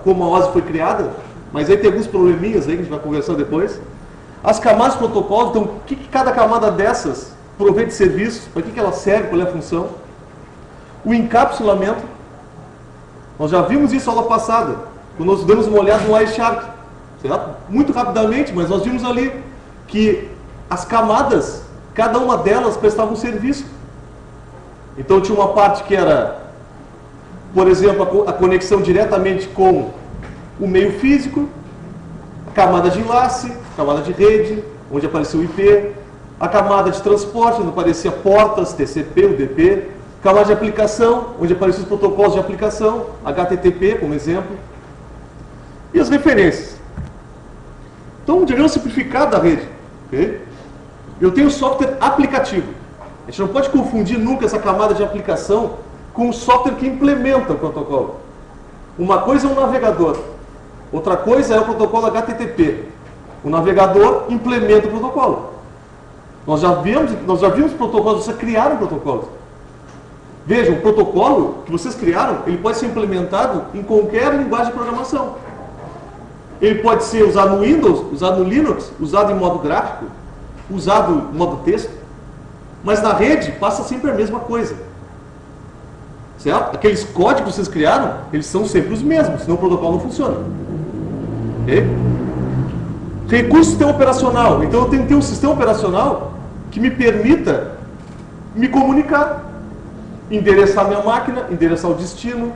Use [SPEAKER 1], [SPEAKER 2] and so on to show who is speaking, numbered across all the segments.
[SPEAKER 1] como a OSI foi criada, mas aí tem alguns probleminhas aí que a gente vai conversar depois. As camadas de protocolos, então o que cada camada dessas provê de serviços, para que ela serve, qual é a função. O encapsulamento, nós já vimos isso na aula passada, quando nós demos uma olhada no Wireshark, certo? Muito rapidamente, mas nós vimos ali que as camadas, cada uma delas prestava um serviço. Então tinha uma parte que era, por exemplo, a conexão diretamente com o meio físico, a camada de enlace, a camada de rede, onde apareceu o IP, a camada de transporte, onde aparecia portas, TCP, UDP, camada de aplicação, onde apareciam os protocolos de aplicação, HTTP, como exemplo, e as referências. Então, um diagrama simplificado da rede. Okay? Eu tenho software aplicativo. A gente não pode confundir nunca essa camada de aplicação com o software que implementa o protocolo. Uma coisa é um navegador, outra coisa é o protocolo HTTP. O navegador implementa o protocolo. Nós já vimos protocolos, vocês criaram protocolos. Vejam, o protocolo que vocês criaram, ele pode ser implementado em qualquer linguagem de programação. Ele pode ser usado no Windows, usado no Linux, usado em modo gráfico, usado em modo texto. Mas na rede passa sempre a mesma coisa. Certo? Aqueles códigos que vocês criaram, eles são sempre os mesmos, senão o protocolo não funciona. Okay? Recurso do sistema operacional. Então eu tenho que ter um sistema operacional que me permita me comunicar. Endereçar minha máquina, endereçar o destino.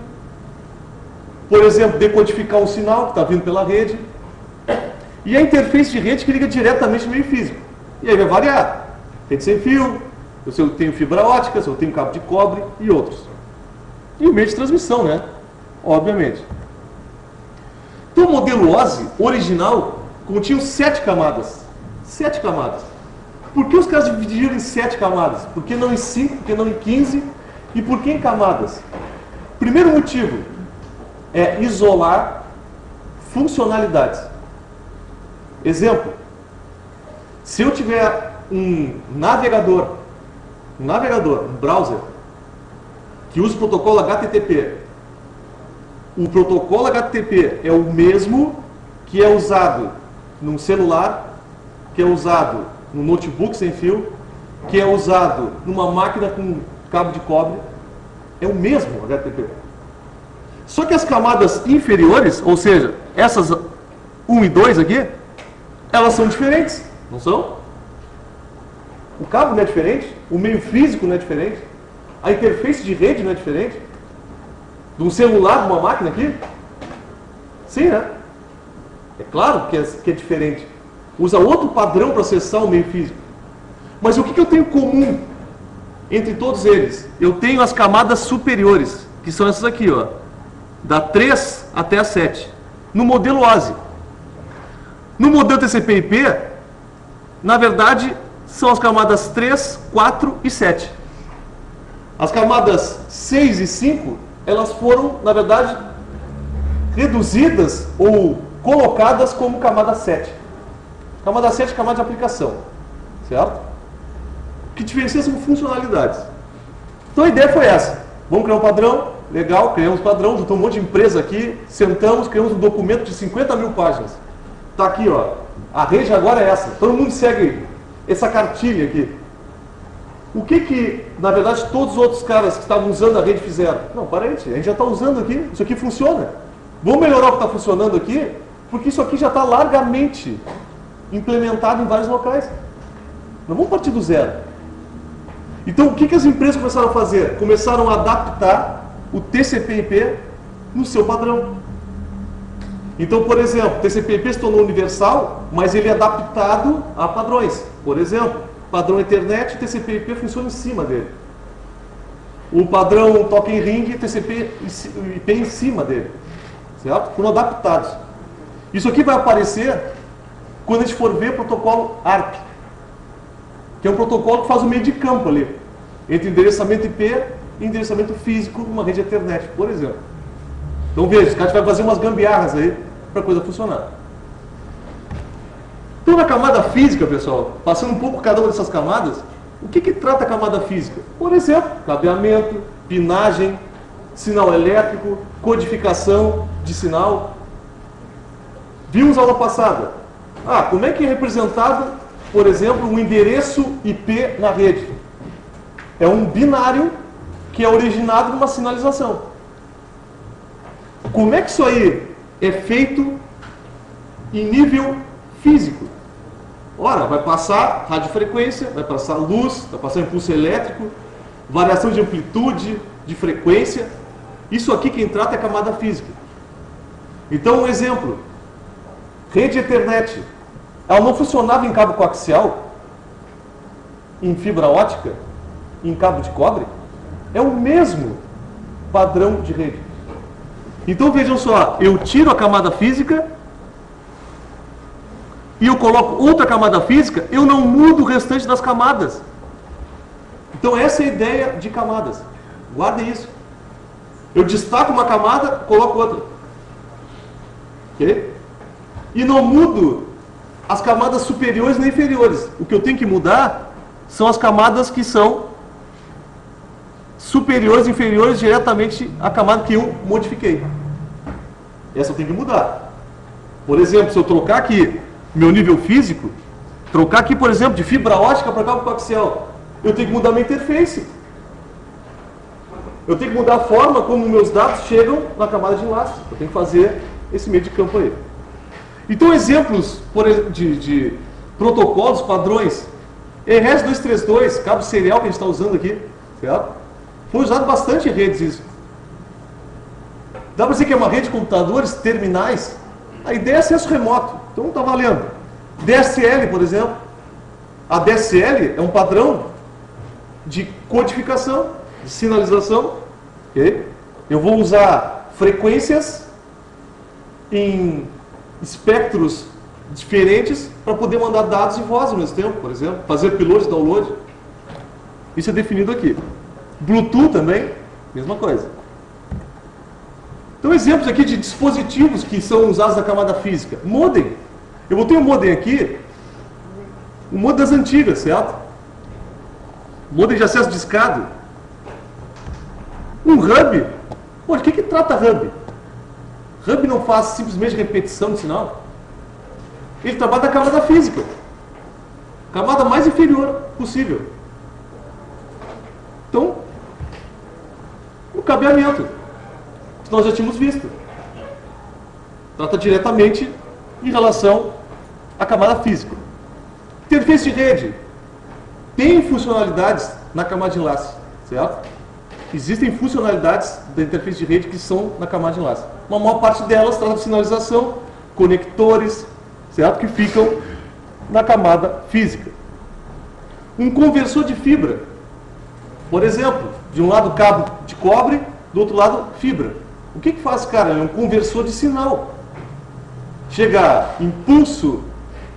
[SPEAKER 1] Por exemplo, decodificar um sinal que está vindo pela rede. E a interface de rede que liga diretamente no meio físico. E aí vai variar. Rede sem fio, se eu tenho fibra ótica, se eu tenho cabo de cobre e outros. E o meio de transmissão, né? Obviamente. Então o modelo OSI original continha 7 camadas. 7 camadas. Por que os caras dividiram em 7 camadas? Por que não em 5? Por que não em 15? E por que em camadas? Primeiro motivo é isolar funcionalidades. Exemplo. Se eu tiver um navegador, um browser, que usa o protocolo HTTP, o protocolo HTTP é o mesmo que é usado num celular, que é usado num notebook sem fio, que é usado numa máquina com cabo de cobre, é o mesmo HTTP. Só que as camadas inferiores, ou seja, essas 1 e 2 aqui, elas são diferentes, não são? O cabo não é diferente, o meio físico não é diferente, a interface de rede não é diferente, de um celular, de uma máquina aqui? Sim, né? É claro que é diferente. Usa outro padrão para acessar o meio físico. Mas o que eu tenho em comum entre todos eles? Eu tenho as camadas superiores, que são essas aqui, ó, da 3 até a 7, no modelo OSI. No modelo TCP/IP, na verdade, são as camadas 3, 4 e 7. As camadas 6 e 5, elas foram, na verdade, reduzidas ou colocadas como camada 7. Camada 7 é camada de aplicação, certo? O que diferencia são funcionalidades. Então a ideia foi essa. Vamos criar um padrão, legal, criamos um padrão, juntou um monte de empresa aqui, sentamos, criamos um documento de 50 mil páginas. Está aqui, ó. A rede agora é essa. Todo mundo segue essa cartilha aqui. O que, na verdade, todos os outros caras que estavam usando a rede fizeram? Não, para aí, a gente já está usando aqui, isso aqui funciona. Vamos melhorar o que está funcionando aqui, porque isso aqui já está largamente implementado em vários locais. Não vamos partir do zero. Então, o que as empresas começaram a fazer? Começaram a adaptar o TCP/IP no seu padrão. Então, por exemplo, o TCP/IP se tornou universal, mas ele é adaptado a padrões. Por exemplo, padrão Ethernet, TCP/IP funciona em cima dele. O padrão Token Ring, TCP/IP em cima dele. Certo? Foram adaptados. Isso aqui vai aparecer quando a gente for ver o protocolo ARP, que é um protocolo que faz o meio de campo ali, entre endereçamento IP e endereçamento físico numa rede Ethernet, por exemplo. Então veja, os caras vão fazer umas gambiarras aí para a coisa funcionar. Então na camada física, pessoal, passando um pouco por cada uma dessas camadas, o que trata a camada física? Por exemplo, cabeamento, pinagem, sinal elétrico, codificação de sinal, Vimos aula passada. Como é que é representado, por exemplo, um endereço IP na rede? É um binário que é originado numa sinalização. Como é que isso aí é feito em nível físico? Ora, vai passar radiofrequência, vai passar luz, vai passar impulso elétrico, variação de amplitude, de frequência. Isso aqui quem trata é a camada física. Então, um exemplo. Rede Ethernet. Ela não funcionava em cabo coaxial, em fibra ótica, em cabo de cobre. É o mesmo padrão de rede. Então, vejam só. Eu tiro a camada física e eu coloco outra camada física, eu não mudo o restante das camadas. Então essa é a ideia de camadas. Guardem isso. Eu destaco uma camada, coloco outra. Ok? E não mudo as camadas superiores nem inferiores. O que eu tenho que mudar são as camadas que são superiores e inferiores diretamente à camada que eu modifiquei. Essa eu tenho que mudar. Por exemplo, se eu trocar aqui meu nível físico, trocar aqui, por exemplo, de fibra ótica para cabo coaxial, eu tenho que mudar minha interface. Eu tenho que mudar a forma como meus dados chegam na camada de enlace. Eu tenho que fazer esse meio de campo aí. Então, exemplos de protocolos, padrões. RS-232, cabo serial que a gente está usando aqui, certo? Foi usado bastante em redes isso. Dá para dizer que é uma rede de computadores, terminais. A ideia é acesso remoto. Então está valendo. DSL, por exemplo. A DSL é um padrão de codificação, de sinalização. Okay? Eu vou usar frequências em espectros diferentes para poder mandar dados e voz ao mesmo tempo, por exemplo. Fazer upload e download. Isso é definido aqui. Bluetooth também, mesma coisa. Então, exemplos aqui de dispositivos que são usados na camada física. Modem. Eu botei um modem aqui, um modem das antigas, certo? Modem de acesso discado. Um hub. Pô, de que trata hub? Hub não faz simplesmente repetição de sinal. Ele trabalha na camada física. Camada mais inferior possível. Então, o cabeamento que nós já tínhamos visto. Trata diretamente em relação à camada física. Interface de rede. Tem funcionalidades na camada de enlace, certo? Existem funcionalidades da interface de rede que são na camada de enlace. Uma maior parte delas trata de sinalização, conectores, certo? Que ficam na camada física. Um conversor de fibra. Por exemplo, de um lado cabo de cobre, do outro lado fibra. O que faz, cara? É um conversor de sinal. Chega impulso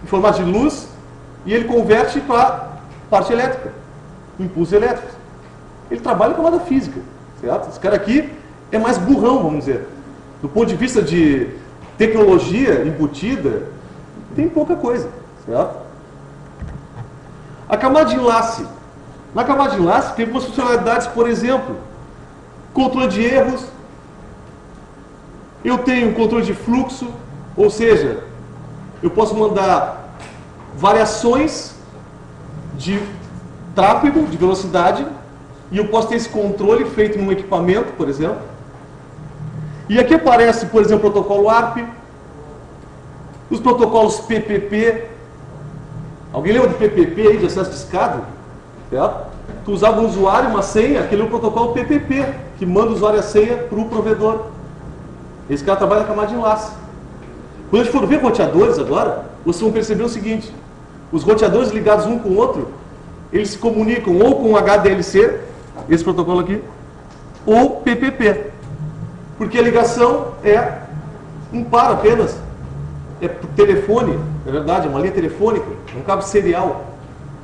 [SPEAKER 1] em formato de luz e ele converte para parte elétrica. Impulso elétrico. Ele trabalha com camada física, certo? Esse cara aqui é mais burrão, vamos dizer. Do ponto de vista de tecnologia embutida, tem pouca coisa, certo? A camada de enlace. Na camada de enlace tem algumas funcionalidades, por exemplo, controle de erros. Eu tenho controle de fluxo, ou seja, eu posso mandar variações de tráfego, de velocidade, e eu posso ter esse controle feito num equipamento, por exemplo. E aqui aparece, por exemplo, o protocolo ARP, os protocolos PPP. Alguém lembra de PPP aí, de acesso discado? Certo? Tu usava um usuário, uma senha, aquele é o protocolo PPP, que manda o usuário e a senha para o provedor. Esse cara trabalha na camada de enlace. Quando a gente for ver roteadores agora, vocês vão perceber o seguinte: os roteadores ligados um com o outro, eles se comunicam ou com HDLC, esse protocolo aqui, ou PPP. Porque a ligação é um par apenas. É por telefone, na verdade, é uma linha telefônica, é um cabo serial.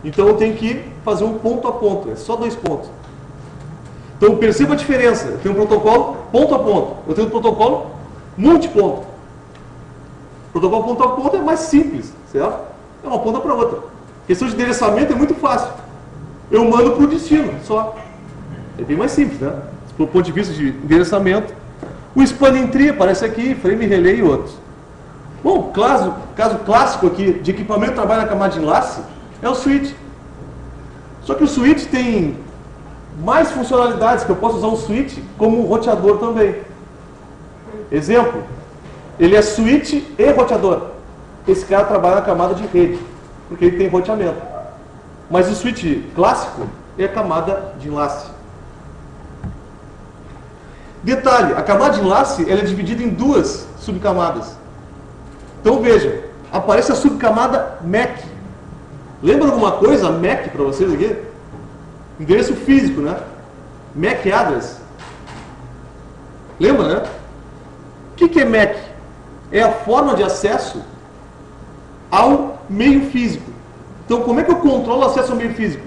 [SPEAKER 1] Então eu tenho que fazer um ponto a ponto, é só 2 pontos. Então perceba a diferença. Eu tenho um protocolo ponto a ponto, eu tenho um protocolo multiponto. O protocolo ponto a ponto é mais simples, certo? É uma ponta para outra. A questão de endereçamento é muito fácil. Eu mando para o destino, só. É bem mais simples, né? Do ponto de vista de endereçamento. O spanning tree aparece aqui, frame relay e outros. Bom, caso clássico aqui de equipamento que trabalha na camada de enlace é o switch. Só que o switch tem mais funcionalidades, que eu posso usar um switch como um roteador também. Exemplo, ele é switch e roteador. Esse cara trabalha na camada de rede, porque ele tem roteamento. Mas o switch clássico é a camada de enlace. Detalhe, a camada de enlace ela é dividida em duas subcamadas. Então vejam, aparece a subcamada MAC. Lembra alguma coisa MAC para vocês aqui? Endereço físico, né? MAC address. Lembra, né? O que é MAC? É a forma de acesso ao meio físico. Então, como é que eu controlo o acesso ao meio físico?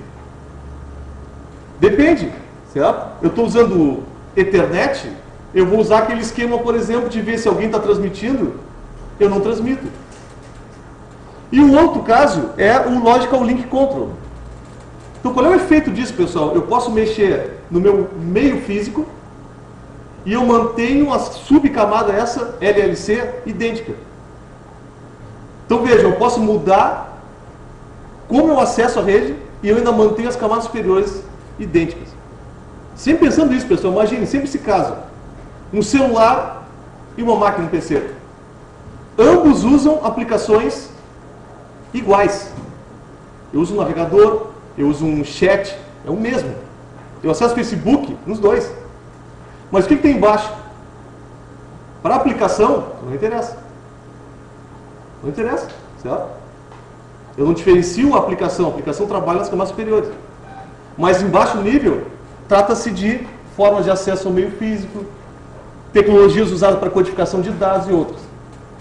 [SPEAKER 1] Depende, certo? Eu estou usando Ethernet, eu vou usar aquele esquema, por exemplo, de ver se alguém está transmitindo, eu não transmito. E o outro caso é o Logical Link Control. Então, qual é o efeito disso, pessoal? Eu posso mexer no meu meio físico e eu mantenho a subcamada, essa LLC, idêntica. Então, vejam, eu posso mudar como eu acesso a rede e eu ainda mantenho as camadas superiores idênticas. Sempre pensando nisso, pessoal, imagine sempre esse caso. Um celular e uma máquina, um PC. Ambos usam aplicações iguais. Eu uso um navegador, eu uso um chat, é o mesmo. Eu acesso o Facebook nos dois. Mas o que tem embaixo? Para a aplicação, não interessa. Não interessa, certo? Eu não diferencio a aplicação trabalha nas camadas superiores. Mas em baixo nível, trata-se de formas de acesso ao meio físico, tecnologias usadas para codificação de dados e outras.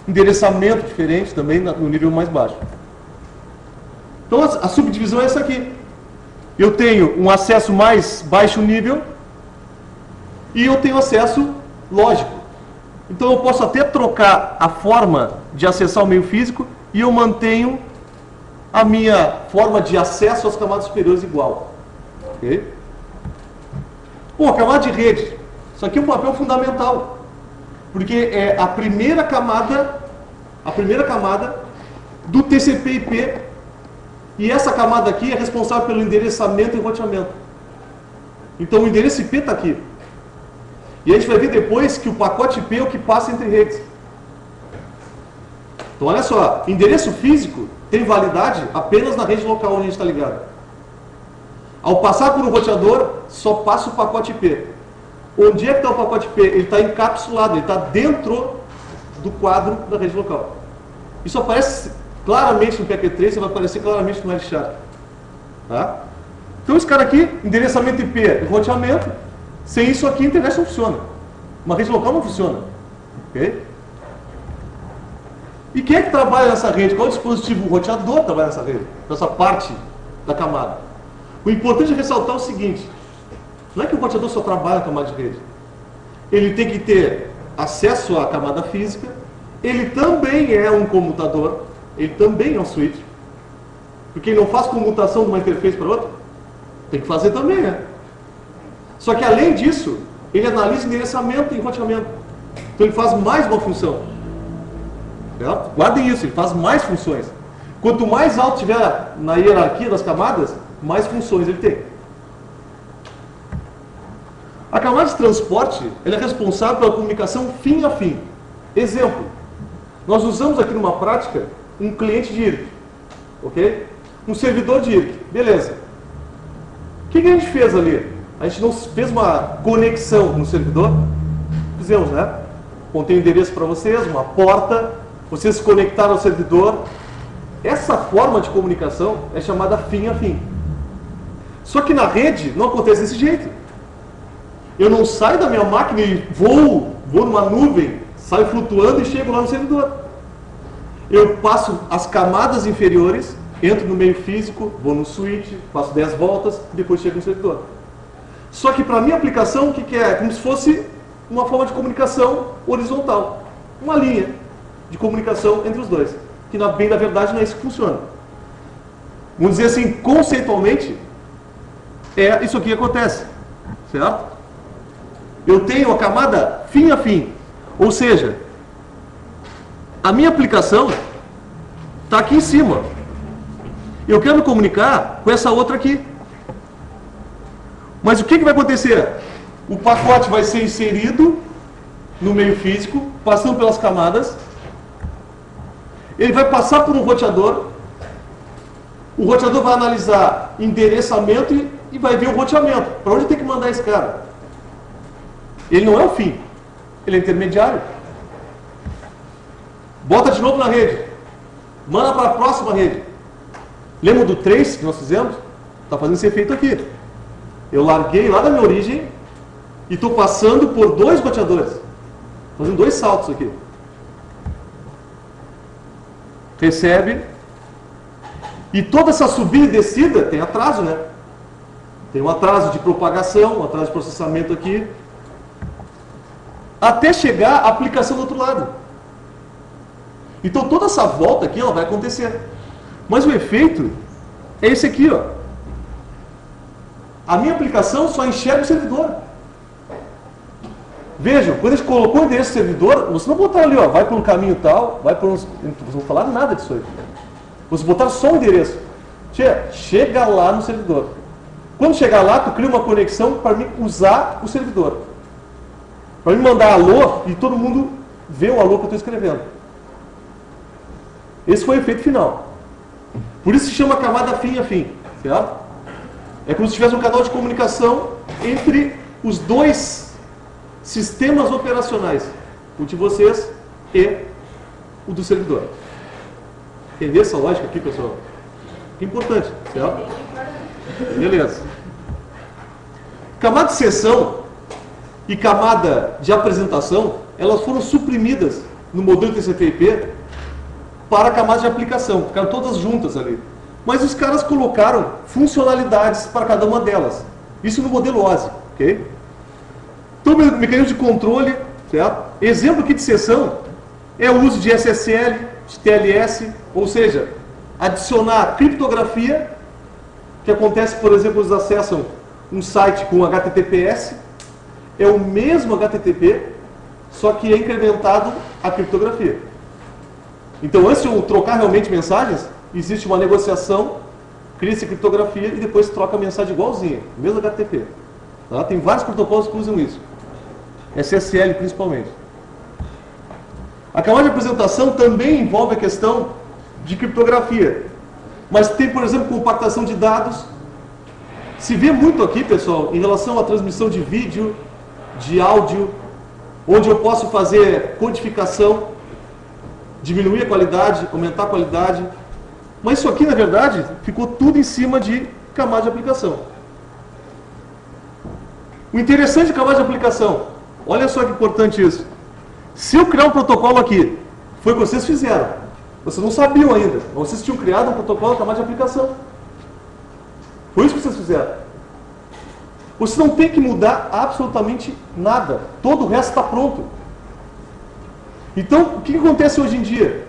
[SPEAKER 1] Endereçamento diferente também no nível mais baixo. Então a subdivisão é essa aqui. Eu tenho um acesso mais baixo nível e eu tenho acesso lógico. Então eu posso até trocar a forma de acessar o meio físico e eu mantenho a minha forma de acesso às camadas superiores igual. Ok? Bom, a camada de rede. Isso aqui é um papel fundamental. Porque é a primeira camada do TCP/IP. E essa camada aqui é responsável pelo endereçamento e roteamento. Então o endereço IP está aqui. E a gente vai ver depois que o pacote IP é o que passa entre redes. Então olha só, endereço físico tem validade apenas na rede local onde a gente está ligado. Ao passar por um roteador, só passa o pacote IP. Onde é que está o pacote IP? Ele está encapsulado, ele está dentro do quadro da rede local. Isso aparece claramente no PQ3, vai aparecer claramente no L-Sharp. Tá? Então esse cara aqui, endereçamento IP e roteamento, sem isso aqui a internet não funciona. Uma rede local não funciona. Ok? E quem é que trabalha nessa rede? Qual é o dispositivo? O roteador trabalha nessa rede, nessa parte da camada. O importante é ressaltar o seguinte: não é que o roteador só trabalha na camada de rede. Ele tem que ter acesso à camada física, ele também é um comutador, ele também é um switch. Porque ele não faz comutação de uma interface para outra. Tem que fazer também, né? Só que além disso, ele analisa endereçamento e roteamento. Então ele faz mais uma função. Certo? Guardem isso, ele faz mais funções. Quanto mais alto tiver na hierarquia das camadas, mais funções ele tem. A camada de transporte ela é responsável pela comunicação fim a fim. Exemplo, nós usamos aqui numa prática um cliente de IRC, ok? Um servidor de IRC, beleza. O que a gente fez ali? A gente não fez uma conexão no servidor? Fizemos, né? Contei o endereço para vocês, uma porta, vocês se conectaram ao servidor. Essa forma de comunicação é chamada fim a fim. Só que na rede não acontece desse jeito. Eu não saio da minha máquina e vou numa nuvem, saio flutuando e chego lá no servidor. Eu passo as camadas inferiores, entro no meio físico, vou no switch, faço 10 voltas e depois chego no servidor. Só que para a minha aplicação, o que é? Como se fosse uma forma de comunicação horizontal. Uma linha de comunicação entre os dois. Que bem na verdade não é isso que funciona. Vamos dizer assim, conceitualmente, é isso aqui que acontece. Certo? Eu tenho a camada fim a fim. Ou seja, A minha aplicação está aqui em cima. Eu quero me comunicar com essa outra aqui. Mas o que vai acontecer? O pacote vai ser inserido no meio físico, passando pelas camadas. Ele vai passar por um roteador. O roteador vai analisar endereçamento e vai ver o roteamento. Para onde tem que mandar esse cara? Ele não é o fim. Ele é intermediário. Bota de novo na rede. Manda para a próxima rede. Lembra do trace que nós fizemos? Está fazendo esse efeito aqui. Eu larguei lá da minha origem e estou passando por 2 roteadores. Fazendo 2 saltos aqui. Recebe. E toda essa subida e descida tem atraso, né? Tem um atraso de propagação, um atraso de processamento aqui. Até chegar a aplicação do outro lado. Então toda essa volta aqui ela vai acontecer. Mas o efeito é esse aqui, ó. A minha aplicação só enxerga o servidor. Vejam, quando a gente colocou o endereço do servidor, você não botou ali, ó, vai por um caminho tal, vai por uns... Vocês não falaram nada disso aí. Vocês botaram só o endereço. Chega lá no servidor. Quando chegar lá, tu cria uma conexão para mim usar o servidor. Para me mandar alô e todo mundo vê o alô que eu estou escrevendo. Esse foi o efeito final. Por isso se chama camada fim a fim. Certo? É como se tivesse um canal de comunicação entre os 2 sistemas operacionais. O de vocês e o do servidor. Entender essa lógica aqui, pessoal? É importante, certo? Beleza. Camada de sessão e camada de apresentação, elas foram suprimidas no modelo TCP/IP para a camada de aplicação. Ficaram todas juntas ali. Mas os caras colocaram funcionalidades para cada uma delas. Isso no modelo OSI, ok? Então, o mecanismo de controle, certo? Exemplo aqui de sessão é o uso de SSL, de TLS, ou seja, adicionar criptografia, que acontece, por exemplo, eles acessam um site com HTTPS, é o mesmo HTTP, só que é incrementado a criptografia. Então, antes de eu trocar realmente mensagens, existe uma negociação, cria-se criptografia e depois troca a mensagem igualzinha, mesmo HTTP. Tá? Tem vários protocolos que usam isso. SSL principalmente. A camada de apresentação também envolve a questão de criptografia. Mas tem, por exemplo, compactação de dados. Se vê muito aqui, pessoal, em relação à transmissão de vídeo, de áudio, onde eu posso fazer codificação, diminuir a qualidade, aumentar a qualidade. Mas isso aqui, na verdade, ficou tudo em cima de camada de aplicação. O interessante de camada de aplicação, olha só que importante isso. Se eu criar um protocolo aqui, foi o que vocês fizeram. Vocês não sabiam ainda, mas vocês tinham criado um protocolo de camada de aplicação. Foi isso que vocês fizeram. Você não tem que mudar absolutamente nada. Todo o resto está pronto. Então, o que acontece hoje em dia?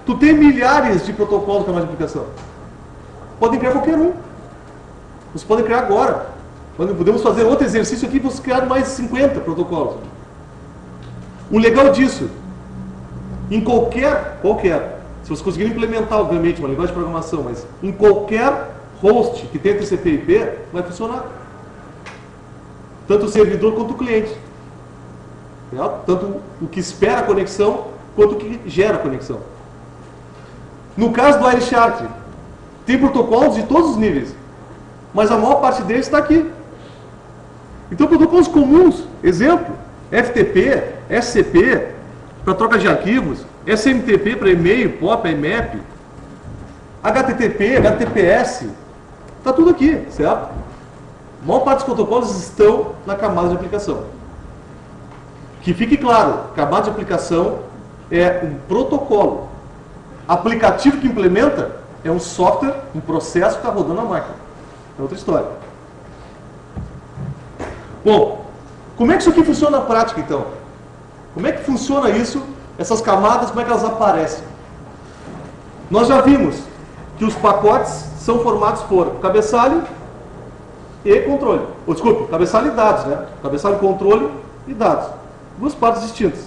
[SPEAKER 1] Tu tem milhares de protocolos de camada de aplicação. Podem criar qualquer um. Vocês podem criar agora. Podemos fazer outro exercício aqui, vocês criaram mais de 50 protocolos. O legal disso, em qualquer, se vocês conseguirem implementar, obviamente, uma linguagem de programação, mas em qualquer host que tenha TCP/IP, vai funcionar. Tanto o servidor quanto o cliente. Tanto o que espera a conexão, quanto o que gera a conexão. No caso do Wireshark, tem protocolos de todos os níveis, mas a maior parte deles está aqui. Então, protocolos comuns, exemplo, FTP, SCP, para troca de arquivos, SMTP para e-mail, POP, IMAP, HTTP, HTTPS, está tudo aqui, certo? A maior parte dos protocolos estão na camada de aplicação. Que fique claro, camada de aplicação é um protocolo. Aplicativo que implementa é um software, um processo que está rodando na máquina. É outra história. Bom, como é que isso aqui funciona na prática, então? Como é que funciona isso, essas camadas, como é que elas aparecem? Nós já vimos que os pacotes são formados por cabeçalho e controle. Ou, desculpe, cabeçalho e dados, né? Cabeçalho, controle e dados. Duas partes distintas.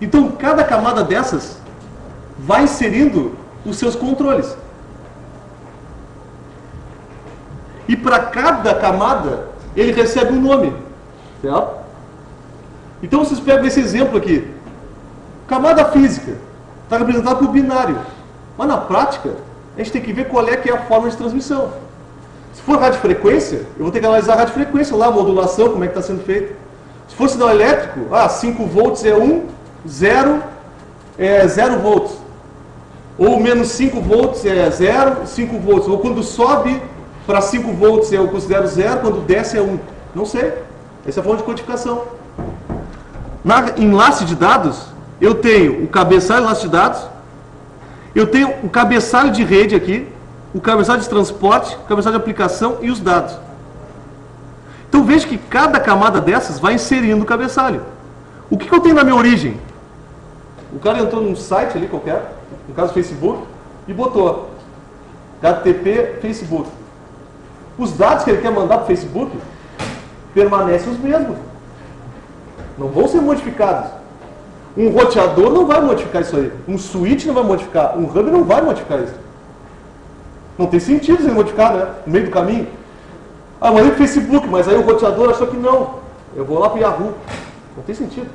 [SPEAKER 1] Então, cada camada dessas vai inserindo os seus controles. E para cada camada, ele recebe um nome. Certo? Então, vocês pegam esse exemplo aqui. Camada física está representada por binário. Mas na prática, a gente tem que ver qual é que é a forma de transmissão. Se for radiofrequência, eu vou ter que analisar a radiofrequência lá, a modulação, como é que está sendo feito. Se for sinal elétrico, 5 volts é 1, 0 é 0 volts. Ou menos 5 volts é 0, 5 volts. Ou quando sobe para 5 volts eu considero 0, quando desce é 1. Não sei. Essa é a forma de codificação. Na enlace de dados, eu tenho o cabeçalho de enlace de dados, eu tenho o cabeçalho de rede aqui, o cabeçalho de transporte, o cabeçalho de aplicação e os dados. Então veja que cada camada dessas vai inserindo o cabeçalho. O que eu tenho na minha origem? O cara entrou num site ali qualquer, no caso Facebook, e botou HTTP Facebook. Os dados que ele quer mandar para o Facebook permanecem os mesmos. Não vão ser modificados. Um roteador não vai modificar isso aí. Um switch não vai modificar. Um hub não vai modificar isso. Não tem sentido ele modificar, né? No meio do caminho. Mandei para o Facebook, mas aí o roteador achou que não. Eu vou lá para o Yahoo. Não tem sentido.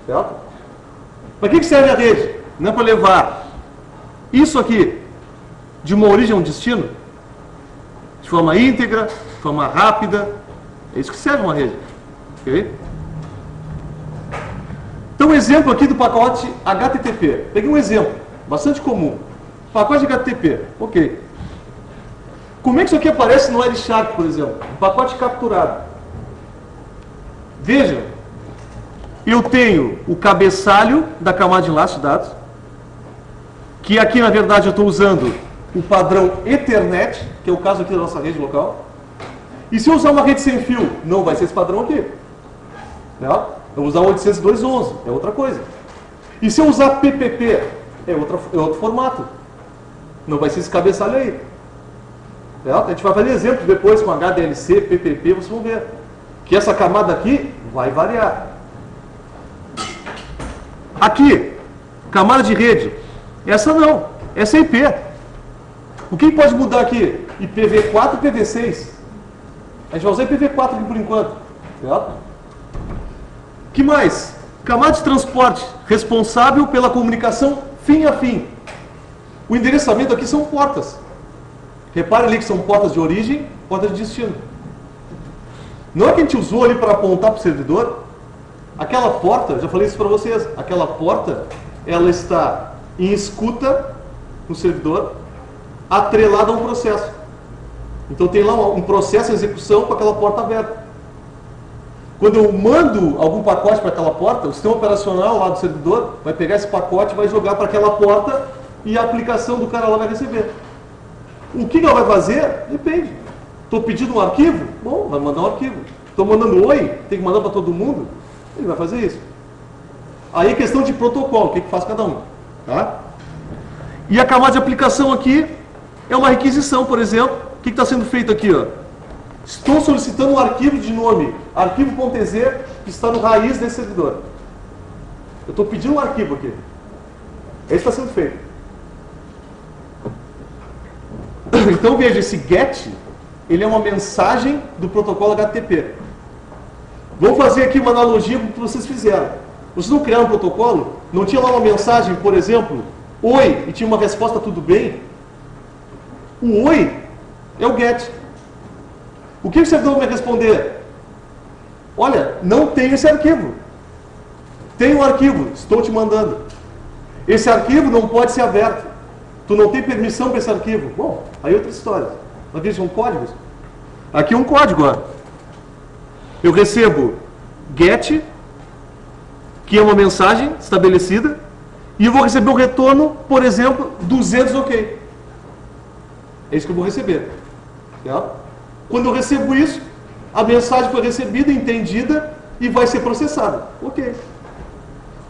[SPEAKER 1] Certo? Para que serve a rede? Não é para levar isso aqui de uma origem a um destino? De forma íntegra, de forma rápida. É isso que serve uma rede. Ok? Então, um exemplo aqui do pacote HTTP. Peguei um exemplo, bastante comum. Pacote HTTP. Ok. Como é que isso aqui aparece no Wireshark, por exemplo? Um pacote capturado. Vejam. Eu tenho o cabeçalho da camada de enlace de dados, que aqui, na verdade, eu estou usando o padrão Ethernet, que é o caso aqui da nossa rede local. E se eu usar uma rede sem fio, não vai ser esse padrão aqui. Né? Eu vou usar o 802.11, é outra coisa. E se eu usar PPP, é outro formato. Não vai ser esse cabeçalho aí. Certo? A gente vai fazer exemplos depois com HDLC, PPP, vocês vão ver. Que essa camada aqui vai variar. Aqui, camada de rede. Essa não, essa é IP. O que pode mudar aqui? IPv4 e IPv6. A gente vai usar IPv4 aqui por enquanto. Certo? O que mais? Camada de transporte, responsável pela comunicação fim a fim. O endereçamento aqui são portas. Repare ali que são portas de origem, portas de destino. Não é que a gente usou ali para apontar para o servidor? Aquela porta, já falei isso para vocês, aquela porta, ela está em escuta no servidor, atrelada a um processo. Então tem lá um processo de execução com aquela porta aberta. Quando eu mando algum pacote para aquela porta, o sistema operacional lá do servidor vai pegar esse pacote e vai jogar para aquela porta e a aplicação do cara lá vai receber. O que ela vai fazer? Depende. Estou pedindo um arquivo? Bom, vai mandar um arquivo. Estou mandando oi? Tem que mandar para todo mundo? Ele vai fazer isso. Aí é questão de protocolo, o que faz cada um. Tá? E a camada de aplicação aqui é uma requisição, por exemplo. O que está sendo feito aqui? Ó? Estou solicitando um arquivo de nome, arquivo.ez, que está no raiz desse servidor. Eu estou pedindo um arquivo aqui. Esse está sendo feito. Então veja, esse GET, ele é uma mensagem do protocolo HTTP. Vou fazer aqui uma analogia com o que vocês fizeram. Vocês não criaram um protocolo? Não tinha lá uma mensagem, por exemplo, oi, e tinha uma resposta tudo bem? O oi é o GET. O que o servidor vai responder? Olha, não tenho esse arquivo. Tenho um arquivo, estou te mandando. Esse arquivo não pode ser aberto. Tu não tem permissão para esse arquivo. Bom, aí outra história. Aqui são códigos. Aqui é um código, ó. Eu recebo GET, que é uma mensagem estabelecida, e eu vou receber um retorno, por exemplo, 200 OK. É isso que eu vou receber. Certo? Quando eu recebo isso, a mensagem foi recebida, entendida e vai ser processada. Ok.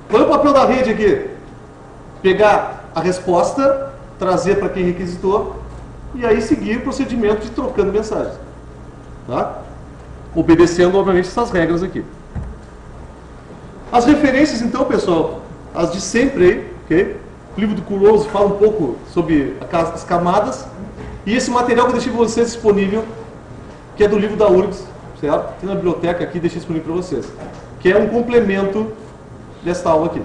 [SPEAKER 1] Qual é o papel da rede aqui? Pegar a resposta, trazer para quem requisitou e aí seguir o procedimento de trocando mensagens. Tá? Obedecendo, obviamente, essas regras aqui. As referências, então, pessoal, as de sempre aí, ok? O livro do Kurose fala um pouco sobre as camadas. E esse material que eu deixei para vocês disponível, que é do livro da URGS, certo? Tem na biblioteca aqui, deixei disponível para vocês. Que é um complemento desta aula aqui.